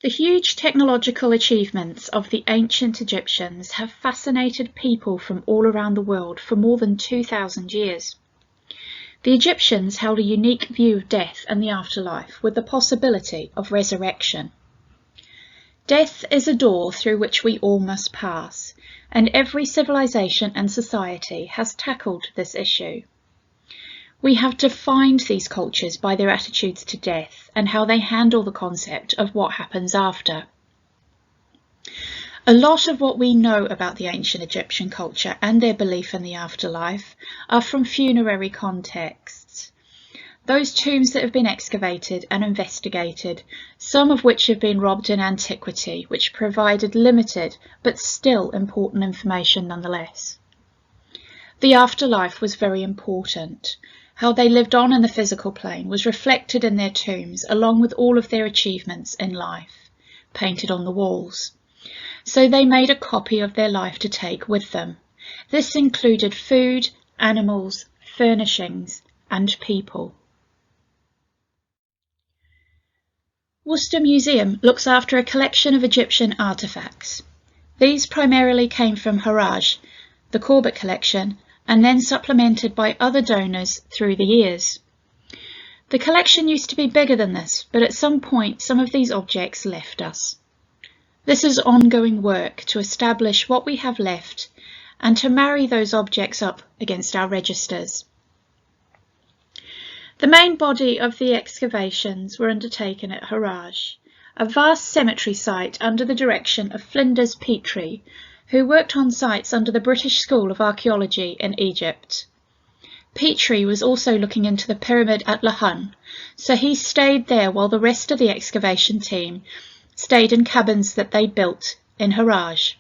The huge technological achievements of the ancient Egyptians have fascinated people from all around the world for more than 2,000 years. The Egyptians held a unique view of death and the afterlife, with the possibility of resurrection. Death is a door through which we all must pass, and every civilization and society has tackled this issue. We have defined these cultures by their attitudes to death and how they handle the concept of what happens after. A lot of what we know about the ancient Egyptian culture and their belief in the afterlife are from funerary contexts. Those tombs that have been excavated and investigated, some of which have been robbed in antiquity, which provided limited but still important information nonetheless. The afterlife was very important. How they lived on in the physical plane was reflected in their tombs, along with all of their achievements in life, painted on the walls. So they made a copy of their life to take with them. This included food, animals, furnishings, and people. Worcester Museum looks after a collection of Egyptian artefacts. These primarily came from Harageh, the Corbett collection, and then supplemented by other donors through the years. The collection used to be bigger than this, but at some point some of these objects left us. This is ongoing work to establish what we have left and to marry those objects up against our registers. The main body of the excavations were undertaken at Harageh, a vast cemetery site under the direction of Flinders Petrie, who worked on sites under the British School of Archaeology in Egypt. Petrie was also looking into the pyramid at Lahun, so he stayed there while the rest of the excavation team stayed in cabins that they built in Harageh.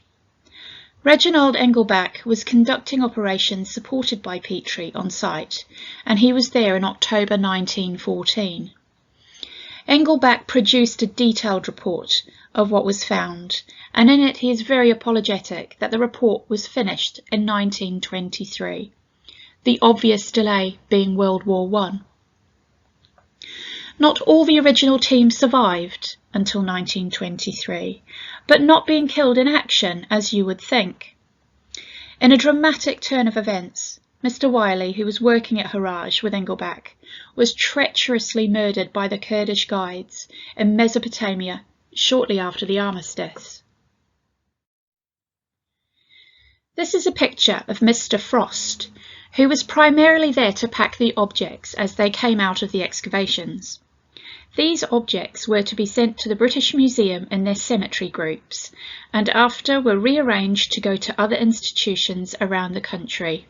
Reginald Engelbach was conducting operations supported by Petrie on site, and he was there in October 1914. Engelbach produced a detailed report of what was found, and in it he is very apologetic that the report was finished in 1923, the obvious delay being World War I. Not all the original team survived until 1923, but not being killed in action as you would think. In a dramatic turn of events, Mr. Wiley, who was working at Harageh with Engelbach, was treacherously murdered by the Kurdish guides in Mesopotamia shortly after the armistice. This is a picture of Mr. Frost, who was primarily there to pack the objects as they came out of the excavations. These objects were to be sent to the British Museum in their cemetery groups, and after were rearranged to go to other institutions around the country.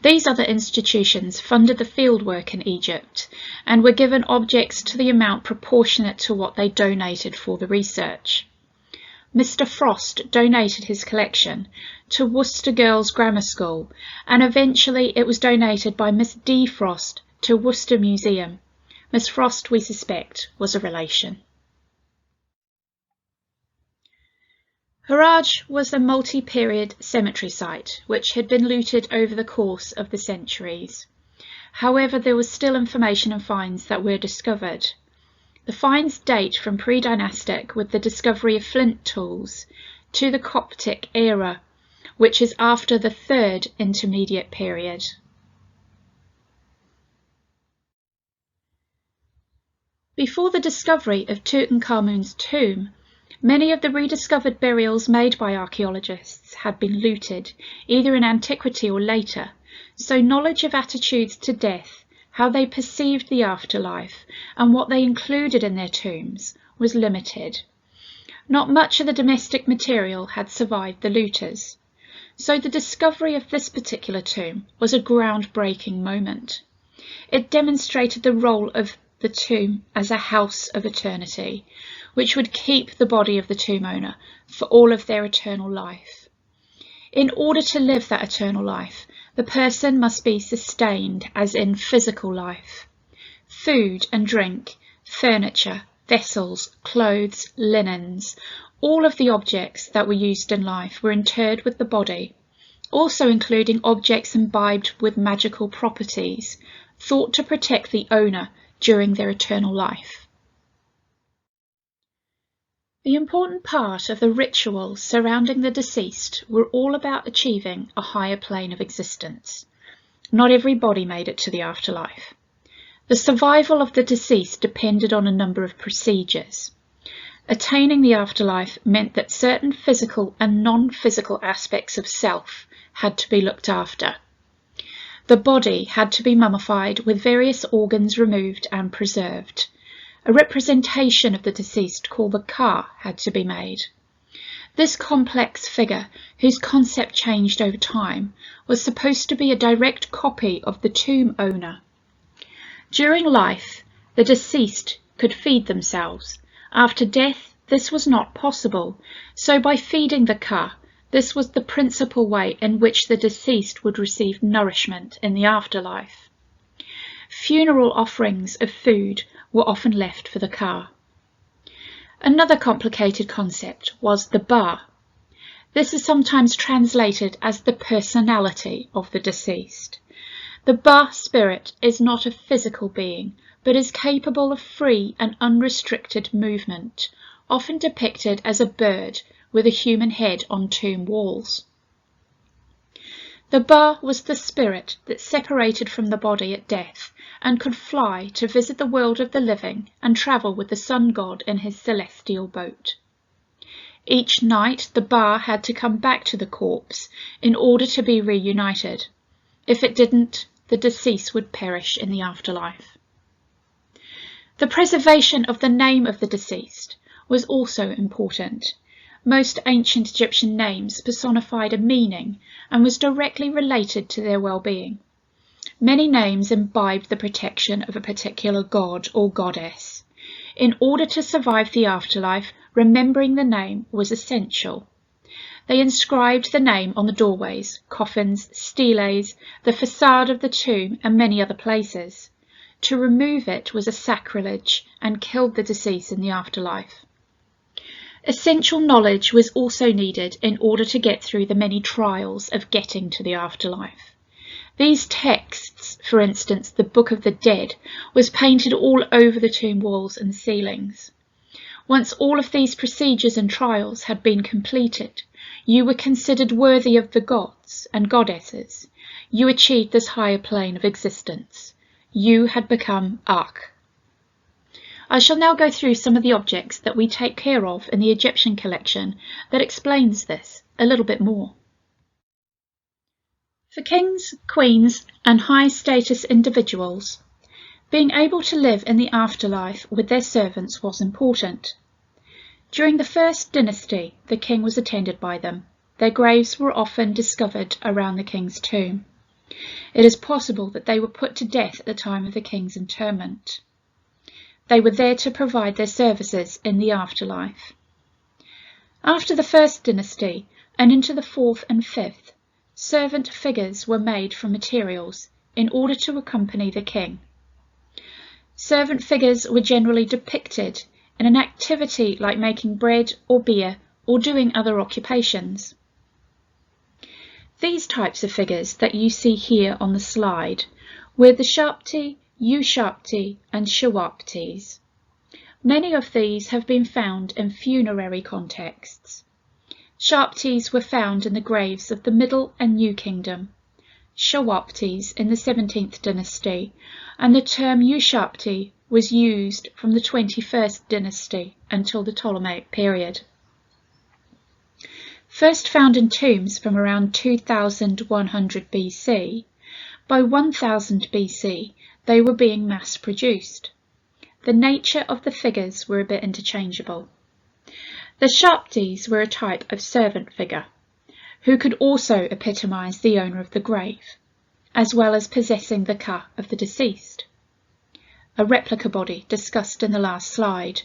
These other institutions funded the fieldwork in Egypt and were given objects to the amount proportionate to what they donated for the research. Mr. Frost donated his collection to Worcester Girls' Grammar School, and eventually it was donated by Miss D. Frost to Worcester Museum. Miss Frost, we suspect, was a relation. Harageh was a multi-period cemetery site which had been looted over the course of the centuries. However, there was still information and finds that were discovered. The finds date from pre-dynastic with the discovery of flint tools to the Coptic era, which is after the third intermediate period. Before the discovery of Tutankhamun's tomb, many of the rediscovered burials made by archaeologists had been looted, either in antiquity or later, so knowledge of attitudes to death, how they perceived the afterlife, and what they included in their tombs was limited. Not much of the domestic material had survived the looters, so the discovery of this particular tomb was a groundbreaking moment. It demonstrated the role of the tomb as a house of eternity, which would keep the body of the tomb owner for all of their eternal life. In order to live that eternal life, the person must be sustained, as in physical life. Food and drink, furniture, vessels, clothes, linens, all of the objects that were used in life were interred with the body, also including objects imbibed with magical properties, thought to protect the owner during their eternal life. The important part of the rituals surrounding the deceased were all about achieving a higher plane of existence. Not every body made it to the afterlife. The survival of the deceased depended on a number of procedures. Attaining the afterlife meant that certain physical and non-physical aspects of self had to be looked after. The body had to be mummified with various organs removed and preserved. A representation of the deceased called the ka had to be made. This complex figure, whose concept changed over time, was supposed to be a direct copy of the tomb owner. During life, the deceased could feed themselves. After death, this was not possible, so by feeding the ka, this was the principal way in which the deceased would receive nourishment in the afterlife. Funeral offerings of food were often left for the ka. Another complicated concept was the ba. This is sometimes translated as the personality of the deceased. The ba spirit is not a physical being, but is capable of free and unrestricted movement, often depicted as a bird with a human head on tomb walls. The ba was the spirit that separated from the body at death and could fly to visit the world of the living and travel with the sun god in his celestial boat. Each night the ba had to come back to the corpse in order to be reunited. If it didn't, the deceased would perish in the afterlife. The preservation of the name of the deceased was also important. Most ancient Egyptian names personified a meaning and was directly related to their well-being. Many names imbibed the protection of a particular god or goddess. In order to survive the afterlife, remembering the name was essential. They inscribed the name on the doorways, coffins, steles, the facade of the tomb, and many other places. To remove it was a sacrilege and killed the deceased in the afterlife. Essential knowledge was also needed in order to get through the many trials of getting to the afterlife. These texts, for instance, the Book of the Dead, was painted all over the tomb walls and ceilings. Once all of these procedures and trials had been completed, you were considered worthy of the gods and goddesses. You achieved this higher plane of existence. You had become Ak. I shall now go through some of the objects that we take care of in the Egyptian collection that explains this a little bit more. For kings, queens, and high-status individuals, being able to live in the afterlife with their servants was important. During the first dynasty, the king was attended by them. Their graves were often discovered around the king's tomb. It is possible that they were put to death at the time of the king's interment. They were there to provide their services in the afterlife. After the first dynasty and into the fourth and fifth, servant figures were made from materials in order to accompany the king. Servant figures were generally depicted in an activity like making bread or beer or doing other occupations. These types of figures that you see here on the slide were the Shabti, Ushabti and Shawabtis. Many of these have been found in funerary contexts. Shabtis were found in the graves of the Middle and New Kingdom, Shawabtis in the 17th dynasty, and the term Ushabti was used from the 21st dynasty until the Ptolemaic period. First found in tombs from around 2100 BC, by 1000 BC they were being mass-produced. The nature of the figures were a bit interchangeable. The Shabtis were a type of servant figure, who could also epitomise the owner of the grave, as well as possessing the ka of the deceased. A replica body discussed in the last slide.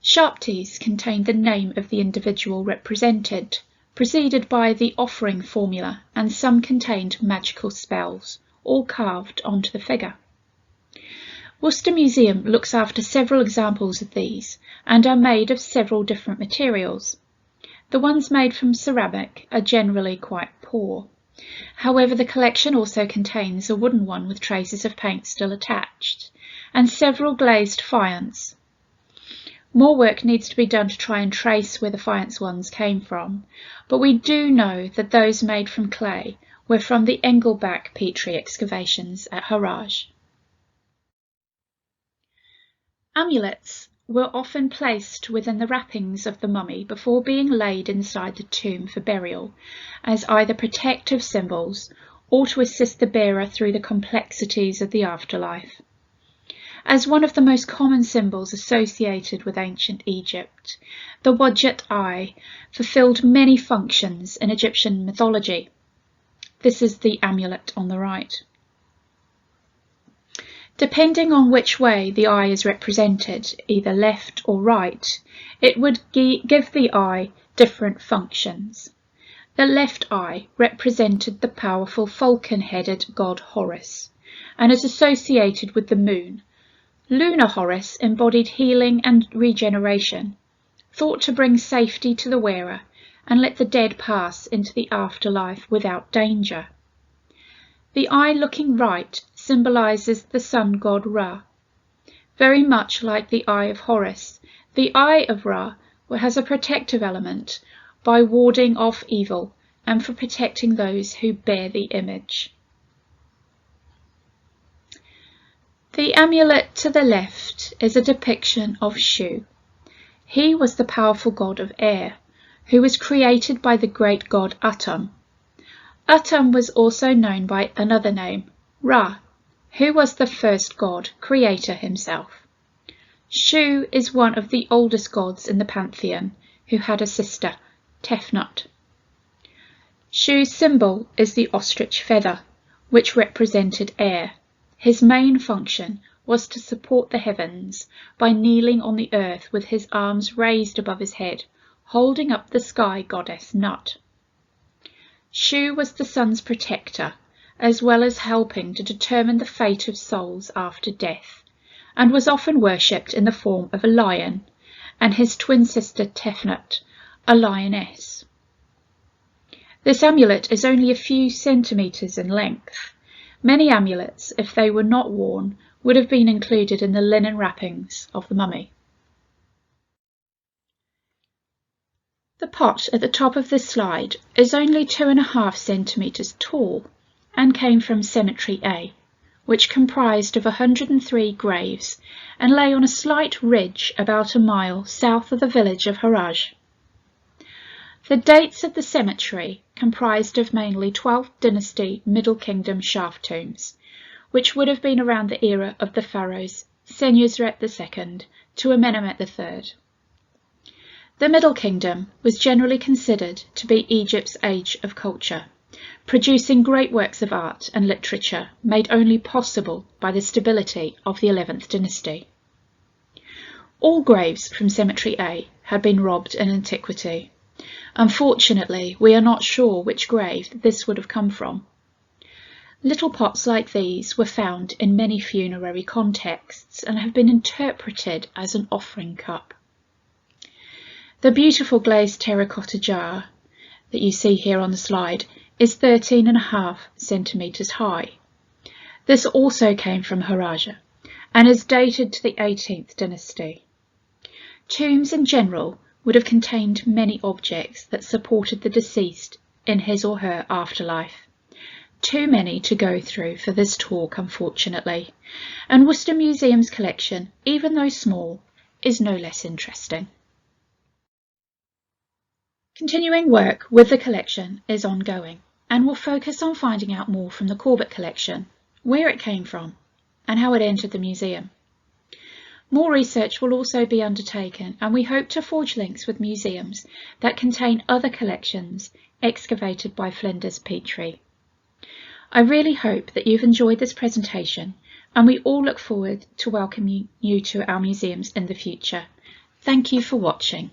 Shabtis contained the name of the individual represented, preceded by the offering formula, and some contained magical spells, all carved onto the figure. Worcester Museum looks after several examples of these and are made of several different materials. The ones made from ceramic are generally quite poor. However, the collection also contains a wooden one with traces of paint still attached, and several glazed faience. More work needs to be done to try and trace where the faience ones came from, but we do know that those made from clay were from the Engelbach Petrie excavations at Harageh. Amulets were often placed within the wrappings of the mummy before being laid inside the tomb for burial, as either protective symbols or to assist the bearer through the complexities of the afterlife. As one of the most common symbols associated with ancient Egypt, the Wadjet eye fulfilled many functions in Egyptian mythology. This is the amulet on the right. Depending on which way the eye is represented, either left or right, it would give the eye different functions. The left eye represented the powerful falcon-headed god Horus, and is associated with the moon. Lunar Horus embodied healing and regeneration, thought to bring safety to the wearer and let the dead pass into the afterlife without danger. The eye looking right symbolises the sun god Ra. Very much like the eye of Horus, the eye of Ra has a protective element by warding off evil and for protecting those who bear the image. The amulet to the left is a depiction of Shu. He was the powerful god of air, who was created by the great god Atum. Atum was also known by another name, Ra, who was the first god, creator himself. Shu is one of the oldest gods in the pantheon, who had a sister, Tefnut. Shu's symbol is the ostrich feather, which represented air. His main function was to support the heavens by kneeling on the earth with his arms raised above his head, holding up the sky goddess Nut. Shu was the sun's protector, as well as helping to determine the fate of souls after death, and was often worshipped in the form of a lion, and his twin sister Tefnut, a lioness. This amulet is only a few centimetres in length. Many amulets, if they were not worn, would have been included in the linen wrappings of the mummy. The pot at the top of this slide is only 2.5 centimetres tall and came from Cemetery A, which comprised of 103 graves and lay on a slight ridge about a mile south of the village of Harageh. The dates of the cemetery comprised of mainly 12th dynasty Middle Kingdom shaft tombs, which would have been around the era of the pharaohs Senusret II to Amenemhet III. The Middle Kingdom was generally considered to be Egypt's age of culture, producing great works of art and literature made only possible by the stability of the 11th dynasty. All graves from Cemetery A had been robbed in antiquity. Unfortunately, we are not sure which grave this would have come from. Little pots like these were found in many funerary contexts and have been interpreted as an offering cup. The beautiful glazed terracotta jar that you see here on the slide is 13.5 centimetres high. This also came from Harageh and is dated to the 18th dynasty. Tombs in general would have contained many objects that supported the deceased in his or her afterlife. Too many to go through for this talk, unfortunately, and Worcester Museum's collection, even though small, is no less interesting. Continuing work with the collection is ongoing and will focus on finding out more from the Corbett collection, where it came from and how it entered the museum. More research will also be undertaken, and we hope to forge links with museums that contain other collections excavated by Flinders Petrie. I really hope that you've enjoyed this presentation, and we all look forward to welcoming you to our museums in the future. Thank you for watching.